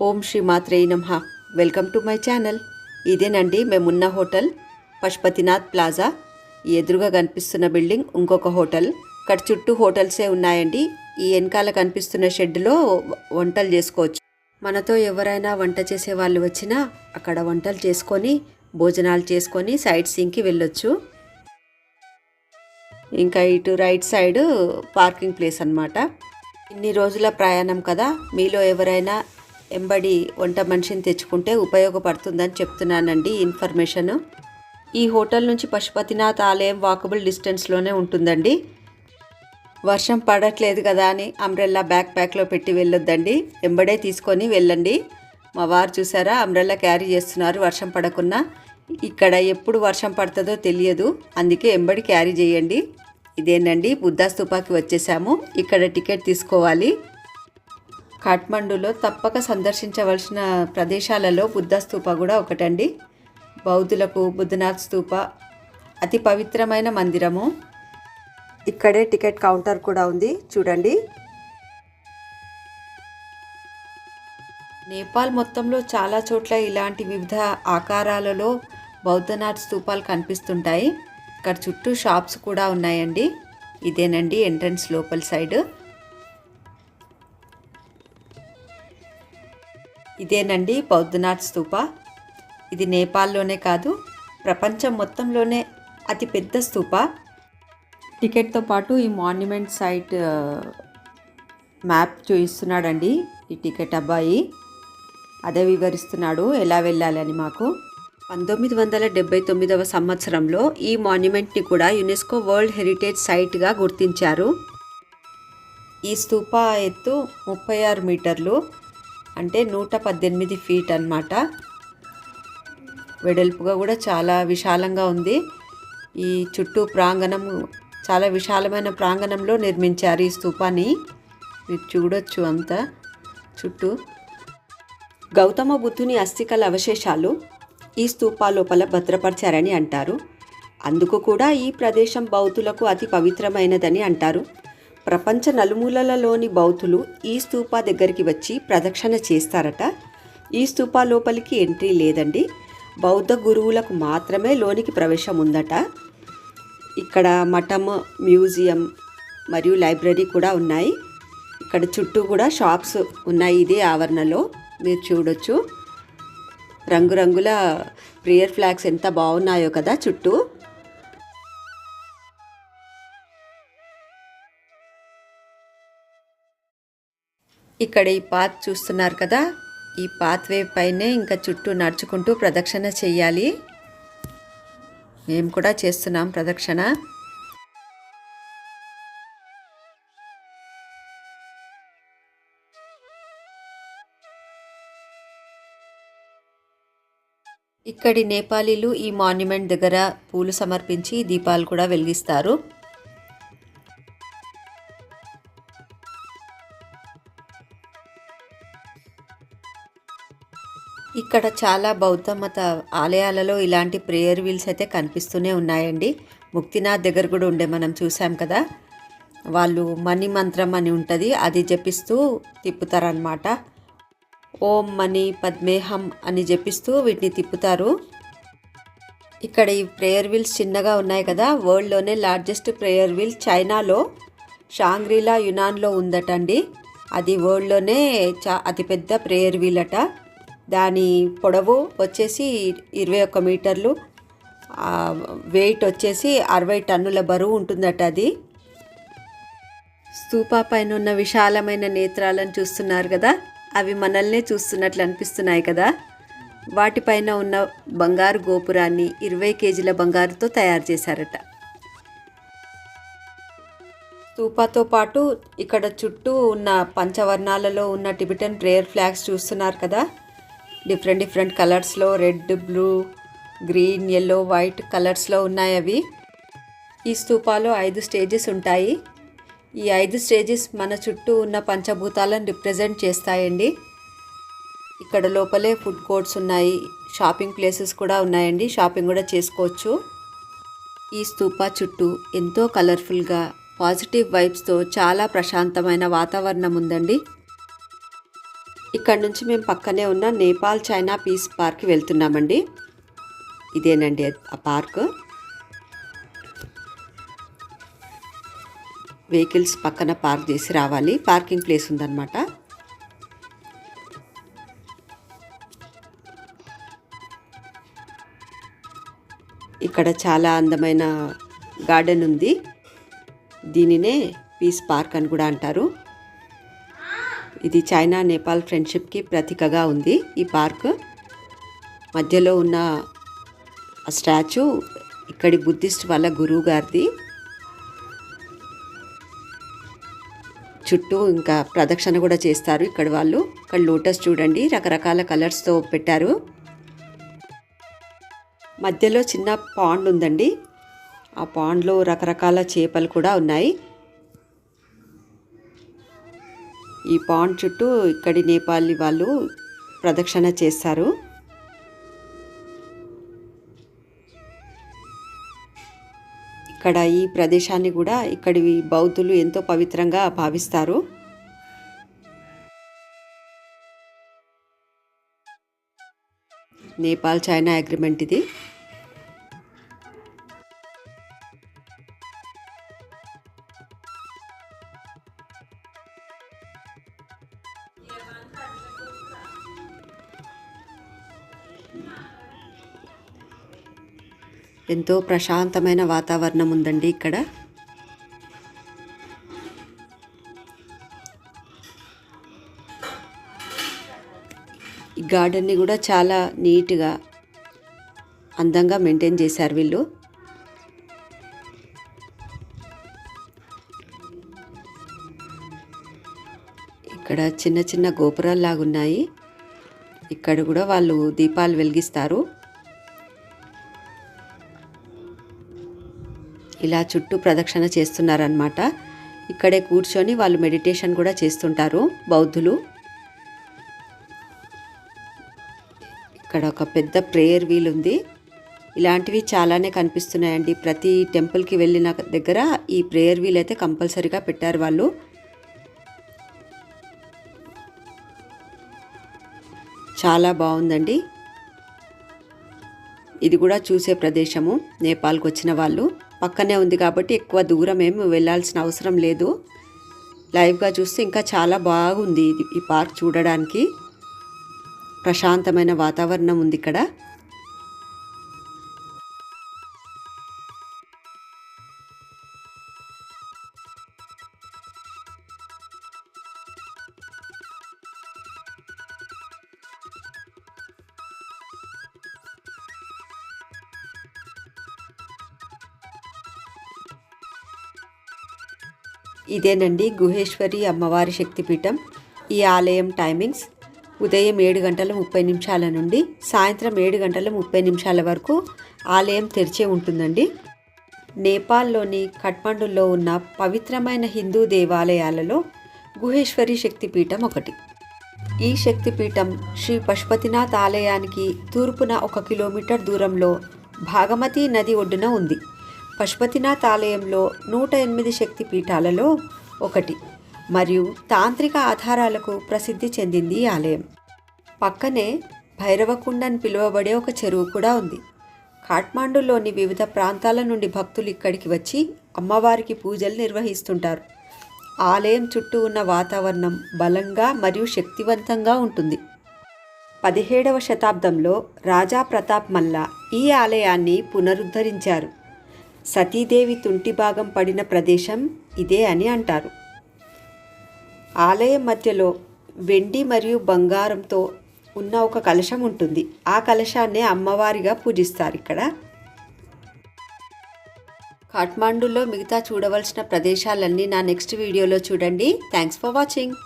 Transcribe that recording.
ఓం శ్రీ మాత్రే నమః. Welcome to my channel. ఇదేనండి మేమున్న హోటల్ పశుపతినాథ్ ప్లాజా. ఈ ఎదురుగా కనిపిస్తున్న బిల్డింగ్ ఇంకొక హోటల్. ఇక్కడ చుట్టూ హోటల్సే ఉన్నాయండి. ఈ వెనకాల కనిపిస్తున్న షెడ్లో వంటలు చేసుకోవచ్చు. మనతో ఎవరైనా వంట చేసే వాళ్ళు వచ్చినా అక్కడ వంటలు చేసుకొని భోజనాలు చేసుకొని సైట్ సీయింగ్కి వెళ్ళొచ్చు. ఇంకా ఇటు రైట్ సైడ్ పార్కింగ్ ప్లేస్ అన్నమాట. ఇన్ని రోజుల ప్రయాణం కదా, మీలో ఎవరైనా ఎంబడి వంట మనిషిని తెచ్చుకుంటే ఉపయోగపడుతుందని చెప్తున్నానండి ఇన్ఫర్మేషన్. ఈ హోటల్ నుంచి పశుపతినాథ్ ఆలయం వాకబుల్ డిస్టెన్స్లోనే ఉంటుందండి. వర్షం పడట్లేదు కదా అని అంబ్రెల్లా బ్యాక్ ప్యాక్లో పెట్టి వెళ్ళొద్దండి, ఎంబడే తీసుకొని వెళ్ళండి. మా వారు చూసారా అంబ్రెల్లా క్యారీ చేస్తున్నారు వర్షం పడకున్నా. ఇక్కడ ఎప్పుడు వర్షం పడుతుందో తెలియదు, అందుకే ఎంబడి క్యారీ చేయండి. ఇదేనండి బుద్ధా స్తూపాకి వచ్చేసాము. ఇక్కడ టికెట్ తీసుకోవాలి. కాఠ్మండూలో తప్పక సందర్శించవలసిన ప్రదేశాలలో బుద్ధ స్తూప కూడా ఒకటండి. బౌద్ధులకు బుద్ధనాథ్ స్తూప అతి పవిత్రమైన మందిరము. ఇక్కడే టికెట్ కౌంటర్ కూడా ఉంది చూడండి. నేపాల్ మొత్తంలో చాలా చోట్ల ఇలాంటి వివిధ ఆకారాలలో బౌద్ధనాథ్ స్తూపాలు కనిపిస్తుంటాయి. ఇక్కడ చుట్టూ షాప్స్ కూడా ఉన్నాయండి. ఇదేనండి ఎంట్రన్స్ లోపల సైడ్. ఇదేనండి బౌద్ధనాథ్ స్తూప. ఇది నేపాల్లోనే కాదు ప్రపంచం మొత్తంలోనే అతి పెద్ద స్తూప. టికెట్తో పాటు ఈ మాన్యుమెంట్ సైట్ మ్యాప్ చూపిస్తున్నాడండి ఈ టికెట్ అబ్బాయి. అదే వివరిస్తున్నాడు ఎలా వెళ్ళాలని మాకు. 1979వ సంవత్సరంలో ఈ మాన్యుమెంట్ని కూడా యునెస్కో వరల్డ్ హెరిటేజ్ సైట్గా గుర్తించారు. ఈ స్తూప ఎత్తు 36 మీటర్లు, అంటే 118 ఫీట్ అన్నమాట. వెడల్పుగా కూడా చాలా విశాలంగా ఉంది. ఈ చుట్టూ ప్రాంగణం చాలా విశాలమైన ప్రాంగణంలో నిర్మించారు ఈ స్తూపాన్ని. మీరు చూడొచ్చు అంతా చుట్టూ. గౌతమ బుద్ధుని అస్థికల అవశేషాలు ఈ స్తూపా లోపల భద్రపరిచారని అంటారు. అందుకు కూడా ఈ ప్రదేశం బౌద్ధులకు అతి పవిత్రమైనదని అంటారు. ప్రపంచ నలుమూలలలోని బౌద్ధులు ఈ స్తూపా దగ్గరికి వచ్చి ప్రదక్షిణ చేస్తారట. ఈ స్తూపా లోపలికి ఎంట్రీ లేదండి, బౌద్ధ గురువులకు మాత్రమే లోనికి ప్రవేశం ఉందట. ఇక్కడ మఠం, మ్యూజియం మరియు లైబ్రరీ కూడా ఉన్నాయి. ఇక్కడ చుట్టూ కూడా షాప్స్ ఉన్నాయి ఇదే ఆవరణలో, మీరు చూడొచ్చు. రంగురంగుల ప్రేయర్ ఫ్లాగ్స్ ఎంత బాగున్నాయో కదా చుట్టూ. ఇక్కడ ఈ పాత్ చూస్తున్నారు కదా, ఈ పాత్వే పైనే ఇంకా చుట్టూ నడుచుకుంటూ ప్రదక్షిణ చెయ్యాలి. మేము కూడా చేస్తున్నాం ప్రదక్షిణ. ఇక్కడి నేపాలీలు ఈ మాన్యుమెంట్ దగ్గర పూలు సమర్పించి దీపాలు కూడా వెలిగిస్తారు. ఇక్కడ చాలా బౌద్ధ మత ఆలయాలలో ఇలాంటి ప్రేయర్ వీల్స్ అయితే కనిపిస్తూనే ఉన్నాయండి. ముక్తినాథ్ దగ్గర కూడా ఉండే మనం చూసాం కదా, వాళ్ళు మణి మంత్రం అని ఉంటుంది, అది జపిస్తూ తిప్పుతారనమాట. ఓం మణి పద్మేహం అని జపిస్తూ వీటిని తిప్పుతారు. ఇక్కడ ఈ ప్రేయర్ వీల్స్ చిన్నగా ఉన్నాయి కదా, వరల్డ్లోనే లార్జెస్ట్ ప్రేయర్ వీల్ చైనాలో షాంగ్రీలా యునాన్లో ఉందటండి. అది వరల్డ్లోనే అతిపెద్ద ప్రేయర్ వీల్ అట. దాని పొడవు వచ్చేసి 21 మీటర్లు, వెయిట్ వచ్చేసి 60 టన్నుల బరువు ఉంటుందట అది. స్తూపా పైన ఉన్న విశాలమైన నేత్రాలను చూస్తున్నారు కదా, అవి మనల్నే చూస్తున్నట్లు అనిపిస్తున్నాయి కదా. వాటిపైన ఉన్న బంగారు గోపురాన్ని 20 కేజీల బంగారుతో తయారు చేశారట. స్తూపాతో పాటు ఇక్కడ చుట్టూ ఉన్న పంచవర్ణాలలో ఉన్న టిబెటన్ ప్రేయర్ ఫ్లాగ్స్ చూస్తున్నారు కదా, డిఫరెంట్ కలర్స్లో, red, blue, green, yellow, white కలర్స్లో ఉన్నాయి అవి. ఈ స్తూపాలో 5 స్టేజెస్ ఉంటాయి. ఈ 5 స్టేజెస్ మన చుట్టూ ఉన్న పంచభూతాలను రిప్రజెంట్ చేస్తాయండి. ఇక్కడ లోపలే ఫుడ్ కోర్ట్స్ ఉన్నాయి, షాపింగ్ ప్లేసెస్ కూడా ఉన్నాయండి, షాపింగ్ కూడా చేసుకోవచ్చు. ఈ స్తూపా చుట్టూ ఎంతో కలర్ఫుల్గా పాజిటివ్ వైబ్స్తో చాలా ప్రశాంతమైన వాతావరణం ఉందండి. ఇక్కడ నుంచి మేము పక్కనే ఉన్న నేపాల్ చైనా పీస్ పార్క్కి వెళ్తున్నామండి. ఇదేనండి ఆ పార్క్. వెహికల్స్ పక్కన పార్క్ చేసి రావాలి. పార్కింగ్ ప్లేస్ ఉందన్నమాట. ఇక్కడ చాలా అందమైన గార్డెన్ ఉంది. దీనినే పీస్ పార్క్ అని కూడా అంటారు. ఇది చైనా నేపాల్ ఫ్రెండ్షిప్కి ప్రతీకగా ఉంది ఈ పార్క్. మధ్యలో ఉన్న ఆ స్టాచ్యూ ఇక్కడి బుద్ధిస్ట్ వాళ్ళ గురువు గారిది. చుట్టూ ఇంకా ప్రదక్షిణ కూడా చేస్తారు ఇక్కడ వాళ్ళు. ఇక్కడ లోటస్ చూడండి, రకరకాల కలర్స్తో పెట్టారు. మధ్యలో చిన్న పాండ్ ఉందండి. ఆ పాండ్లో రకరకాల చేపలు కూడా ఉన్నాయి. ఈ పాండ్ చుట్టూ ఇక్కడి నేపాలీ వాళ్ళు ప్రదక్షిణ చేస్తారు. ఇక్కడ ఈ ప్రదేశాన్ని కూడా ఇక్కడి బౌద్ధులు ఎంతో పవిత్రంగా భావిస్తారు. నేపాల్ చైనా అగ్రిమెంట్ ఇది. ఎంతో ప్రశాంతమైన వాతావరణం ఉందండి ఇక్కడ. ఈ గార్డెన్ని కూడా చాలా నీట్గా అందంగా మెయింటైన్ చేశారు వీళ్ళు. ఇక్కడ చిన్న చిన్న గోపురాలు లాగున్నాయి. ఇక్కడ కూడా వాళ్ళు దీపాలు వెలిగిస్తారు. ఇలా చుట్టూ ప్రదక్షిణ చేస్తున్నారనమాట. ఇక్కడే కూర్చొని వాళ్ళు మెడిటేషన్ కూడా చేస్తుంటారు బౌద్ధులు. ఇక్కడ ఒక పెద్ద ప్రేయర్ వీల్ ఉంది. ఇలాంటివి చాలానే కనిపిస్తున్నాయండి. ప్రతి టెంపుల్కి వెళ్ళిన దగ్గర ఈ ప్రేయర్ వీల్ అయితే కంపల్సరీగా పెట్టారు వాళ్ళు. చాలా బాగుందండి. ఇది కూడా చూసే ప్రదేశము. నేపాల్కి వచ్చిన వాళ్ళు పక్కనే ఉంది కాబట్టి ఎక్కువ దూరం ఏమి వెళ్ళాల్సిన అవసరం లేదు. లైవ్గా చూస్తే ఇంకా చాలా బాగుంది ఈ పార్క్ చూడడానికి. ప్రశాంతమైన వాతావరణం ఉంది ఇక్కడ. ఇదేనండి గుహేశ్వరి అమ్మవారి శక్తిపీఠం. ఈ ఆలయం టైమింగ్స్ ఉదయం 7:30 నుండి సాయంత్రం 7:30 వరకు ఆలయం తెరిచే ఉంటుందండి. నేపాల్లోని కఠ్మండులో ఉన్న పవిత్రమైన హిందూ దేవాలయాలలో గుహేశ్వరి శక్తిపీఠం ఒకటి. ఈ శక్తిపీఠం శ్రీ పశుపతినాథ్ ఆలయానికి తూర్పున 1 కిలోమీటర్ దూరంలో భాగమతి నది ఒడ్డున ఉంది. పశుపతినాథ్ ఆలయంలో 108 శక్తి పీఠాలలో ఒకటి మరియు తాంత్రిక ఆధారాలకు ప్రసిద్ధి చెందింది ఈ ఆలయం. పక్కనే భైరవకుండ అని పిలువబడే ఒక చెరువు కూడా ఉంది. కాఠ్మండూలోని వివిధ ప్రాంతాల నుండి భక్తులు ఇక్కడికి వచ్చి అమ్మవారికి పూజలు నిర్వహిస్తుంటారు. ఆలయం చుట్టూ ఉన్న వాతావరణం బలంగా మరియు శక్తివంతంగా ఉంటుంది. 17వ శతాబ్దంలో రాజా ప్రతాప్ మల్లా ఈ ఆలయాన్ని పునరుద్ధరించారు. సతీదేవి తుంటి భాగం పడిన ప్రదేశం ఇదే అని అంటారు. ఆలయం మధ్యలో వెండి మరియు బంగారంతో ఉన్న ఒక కలశం ఉంటుంది. ఆ కలశాన్నే అమ్మవారిగా పూజిస్తారు ఇక్కడ. కాఠ్మండూలో మిగతా చూడవలసిన ప్రదేశాలన్నీ నా నెక్స్ట్ వీడియోలో చూడండి. Thanks for watching.